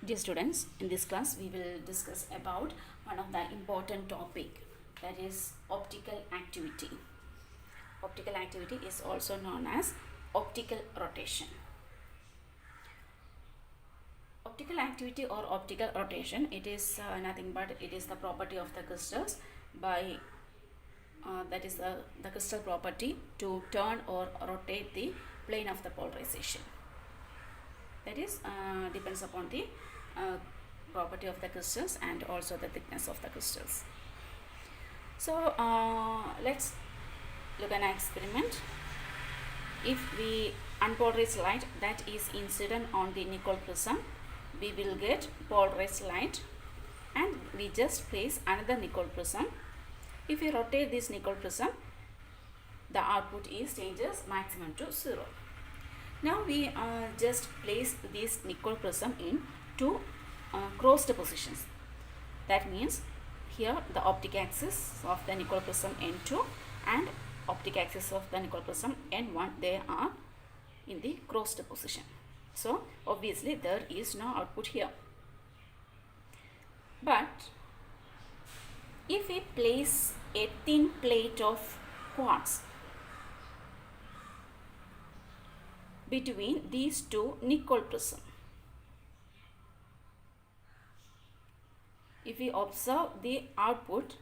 Dear students, in this class we will discuss about one of the important topic, that is optical activity. Optical activity is also known as optical rotation. Optical activity or optical rotation, it is nothing but it is the property of the crystals by that is the crystal property to turn or rotate the plane of the polarization. That is depends upon the property of the crystals and also the thickness of the crystals. So let's look at an experiment. If we unpolarized light that is incident on the nickel prism, we will get polarized light, and we just place another nickel prism. If we rotate this nickel prism, the output is changes maximum to 0. Now we just place this nickel prism in two crossed positions. That means here the optic axis of the nickel prism N2 and optic axis of the nickel prism N1, they are in the crossed position. So obviously there is no output here. But if we place a thin plate of quartz between these two nickel prism, if we observe the output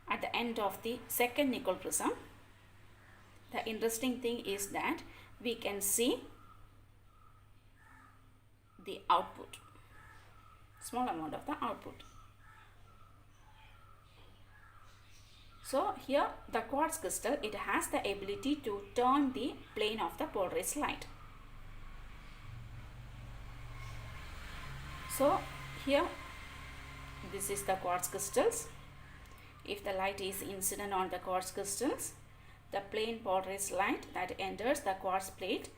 at the end of the second nickel prism, the interesting thing is that we can see the output, small amount of the output. So here the quartz crystal, it has the ability to turn the plane of the polarized light. So here this is the quartz crystals. If the light is incident on the quartz crystals, the plane polarized light that enters the quartz plate,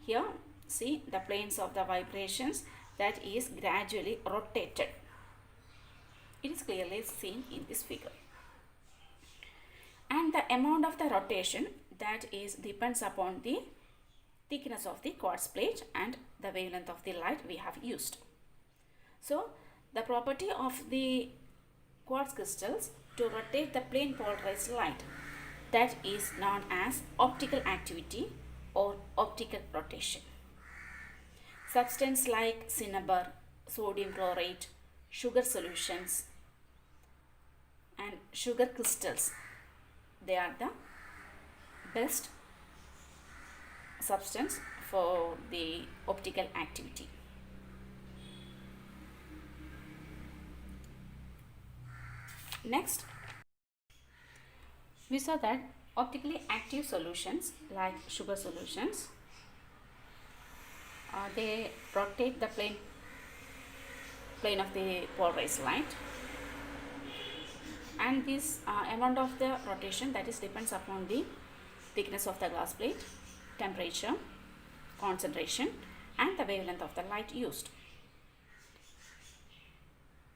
here see the planes of the vibrations that is gradually rotated. It is clearly seen in this figure. And the amount of the rotation that is depends upon the thickness of the quartz plate and the wavelength of the light we have used. So the property of the quartz crystals to rotate the plane polarized light, that is known as optical activity or optical rotation. Substance like cinnabar, sodium chloride, sugar solutions and sugar crystals, they are the best substance for the optical activity. Next, we saw that optically active solutions like sugar solutions, they rotate the plane of the polarized light, and this amount of the rotation that is depends upon the thickness of the glass plate, temperature, concentration and the wavelength of the light used.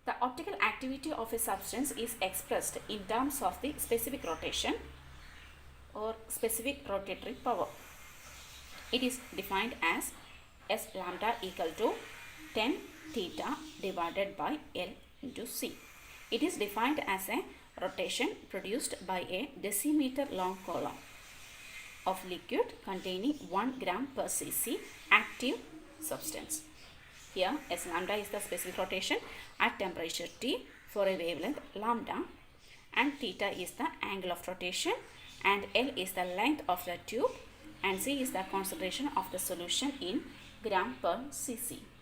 The optical activity of a substance is expressed in terms of the specific rotation or specific rotatory power. It is defined as S lambda equal to 10 theta divided by L into C. It is defined as a rotation produced by a decimeter long column of liquid containing 1 gram per cc active substance. Here S lambda is the specific rotation at temperature T for a wavelength lambda, and theta is the angle of rotation, and L is the length of the tube, and C is the concentration of the solution in gram per cc.